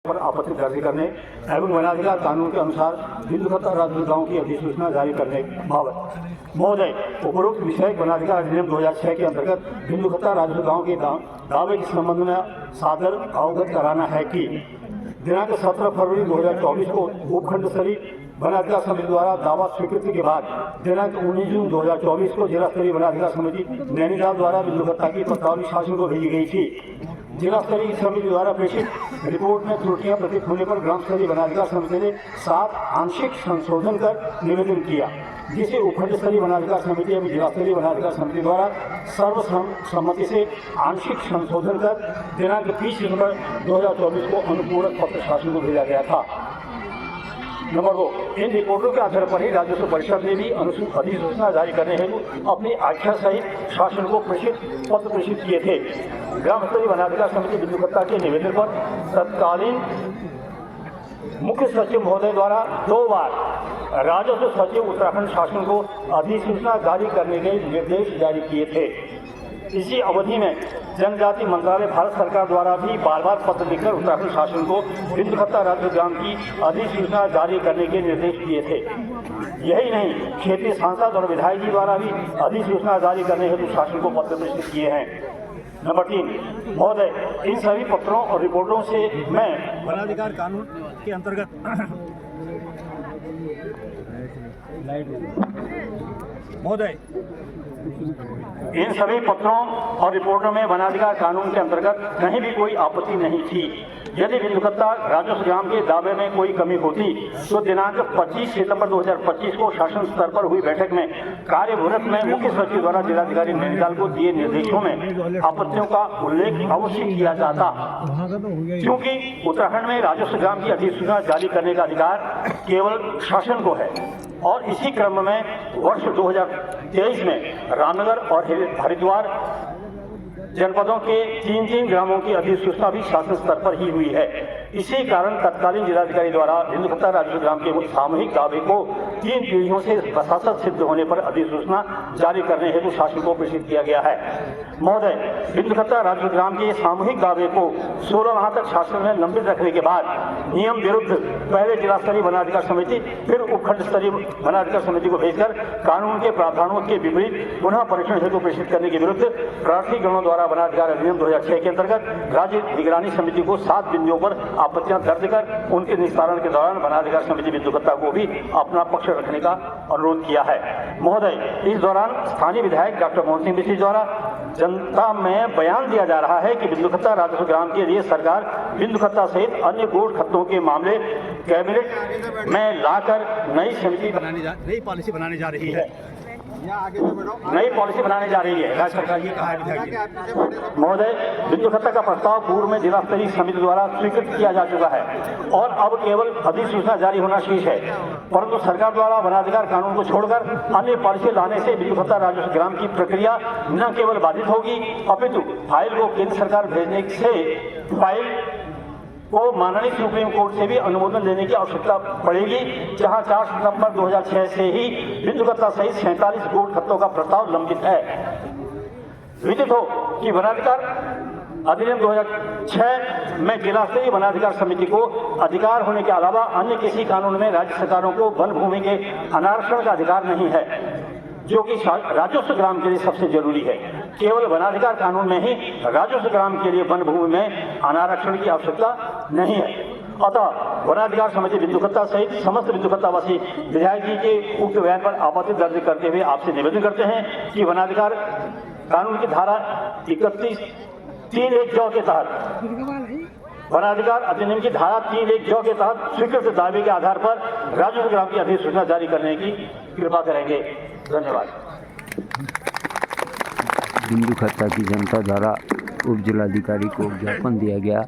पर आपत्ति दर्ज करने एवं वनाधिकार कानून के अनुसार बिंदु खत्ता राजदूताओं की अधिसूचना जारी करने बाबत महोदय, उपरोक्त विषय वनाधिकार अधिनियम 2006 के अंतर्गत बिंदु खत्ता राजदूताओं के दावे के संबंध में सादर अवगत कराना है कि दिनांक 17 फरवरी 2024 को उपखंड स्तरीय वनाधिकार समिति द्वारा दावा स्वीकृति के बाद दिनांक 19 जून 2024 को जिला स्तरीय वनाधिकार समिति नैनीताल द्वारा बिंदु खत्ता की प्रस्तावनी शासन को भेजी गई थी। जिला स्तरीय समिति द्वारा प्रेषित रिपोर्ट में त्रुटियां प्रतीत होने पर ग्राम स्तरीय वनाधिकार समिति ने 7 आंशिक संशोधन कर निवेदन किया, जिसे उपखंड स्तरीय वनाधिकार समिति एवं जिला स्तरीय वनाधिकार समिति द्वारा सर्वसम्मति से आंशिक संशोधन कर दिनांक 30 दिसंबर 2024 को अनुपूरक पत्र शासन को भेजा गया था। नंबर 2, इन रिपोर्टों के आधार पर ही राजस्व परिषद ने भी अधिसूचना जारी करने हेतु अपनी आख्या सहित शासन को पत्र प्रेषित किए थे। ग्राम स्तरीय वनाधिकार समिति बिंदु खत्ता के निवेदन पर तत्कालीन मुख्य सचिव महोदय द्वारा 2 बार राजस्व सचिव उत्तराखंड शासन को अधिसूचना जारी करने के निर्देश जारी किए थे। इसी अवधि में जनजाति मंत्रालय भारत सरकार द्वारा भी बार बार पत्र लिखकर उत्तराखंड शासन को बिंदु खत्ता राजदूताओं की अधिसूचना जारी करने के निर्देश दिए थे। यही नहीं, क्षेत्रीय सांसद और विधायक जी द्वारा भी अधिसूचना जारी करने हेतु शासन को पत्र प्रेषित किए हैं। नंबर 3, महोदय, इन सभी पत्रों और रिपोर्टों से मैं वनाधिकार कानून के अंतर्गत महोदय, इन सभी पत्रों और रिपोर्टों में वनाधिकार कानून के अंतर्गत कहीं भी कोई आपत्ति नहीं थी। यदि बिंदु खत्ता राजस्व ग्राम के दावे में कोई कमी होती तो दिनांक 25 सितंबर 2025 को शासन स्तर पर हुई बैठक में कार्यमुहूर्त में मुख्य सचिव द्वारा जिलाधिकारी नैनीताल को दिए निर्देशों में आपत्तियों का उल्लेख अवश्य किया जाता, क्योंकि उत्तराखंड में राजस्व ग्राम की अधिसूचना जारी करने का अधिकार केवल शासन को है। और इसी क्रम में वर्ष 2023 में रामनगर और हरिद्वार जनपदों के 3 ग्रामों की अधिसूचना भी शासन स्तर पर ही हुई है। इसी कारण तत्कालीन जिलाधिकारी द्वारा बिंदु खत्ता राजस्व ग्राम के सामूहिक दावे को 3 पीढ़ियों से वसासत सिद्ध होने पर अधिसूचना जारी करने हेतु शासन को प्रेषित किया गया है। महोदय, बिंदु खत्ता राजस्व ग्राम के सामूहिक दावे को 16 माह तक शासन में लंबित रखने के बाद नियम विरुद्ध पहले जिला स्तरीय वनाधिकार समिति फिर उपखंड स्तरीय वनाधिकार समिति को भेजकर कानून के प्रावधानों के विपरीत पुनः परीक्षण हेतु प्रेषित करने के विरुद्ध प्रार्थी गणों द्वारा वनाधिकार अधिनियम 2006 के अंतर्गत राज्य निगरानी समिति को 7 बिंदुओं पर आपत्तियां दर्ज कर उनके निस्तारण के दौरान वनाधिकार समिति बिंदु खत्ता को भी अपना पक्ष रखने का अनुरोध किया है। महोदय, इस दौरान स्थानीय विधायक डॉक्टर मोहन सिंह बिस्सी द्वारा जनता में बयान दिया जा रहा है कि बिंदु खत्ता राजस्व ग्राम के लिए सरकार बिंदु खत्ता सहित अन्य गोट खत्तों के मामले कैबिनेट में लाकर नई पॉलिसी बनाने जा रही है। नई पॉलिसी बनाने जा रही है राज्य सरकार, ये कहा है। महोदय, बिंदु खत्ता का प्रस्ताव पूर्व में जिला स्तरीय समिति द्वारा स्वीकृत किया जा चुका है और अब केवल अधिसूचना जारी होना शेष है, परंतु सरकार द्वारा वनाधिकार कानून को छोड़कर अन्य पॉलिसी लाने से बिंदु खत्ता राजस्व ग्राम की प्रक्रिया न केवल बाधित होगी अपितु फाइल को केंद्र सरकार भेजने से फाइल को माननीय सुप्रीम कोर्ट से भी अनुमोदन लेने की आवश्यकता पड़ेगी, जहां 4 सितंबर 2006 से ही बिंदु खत्ता सहित 47 गोट खत्तों का प्रस्ताव लंबित है। विदित हो कि वनाधिकार अधिनियम 2006 में जिला स्तरीय वनाधिकार समिति को अधिकार होने के अलावा अन्य किसी कानून में राज्य सरकारों को वन भूमि के अनारक्षण का अधिकार नहीं है, जो कि राजस्व ग्राम के लिए सबसे जरूरी है। केवल वनाधिकार कानून में ही राजस्व ग्राम के लिए वन भूमि में अनारक्षण की आवश्यकता नहीं है। अतः वनाधिकार समिति बिंदु खत्ता सहित समस्त बिंदु खत्तावासी विधायक जी के उक्त बयान पर आपत्ति दर्ज करते हुए आपसे निवेदन करते हैं कि वनाधिकार कानून की धारा 31(3)(1) के तहत वनाधिकार अधिनियम की धारा 3(1) के तहत स्वीकृत दावे के आधार पर राजस्व ग्राम की अधिसूचना जारी करने की कृपा करेंगे। धन्यवाद। बिंदु खत्ता की जनता द्वारा उप जिलाधिकारी को ज्ञापन दिया गया।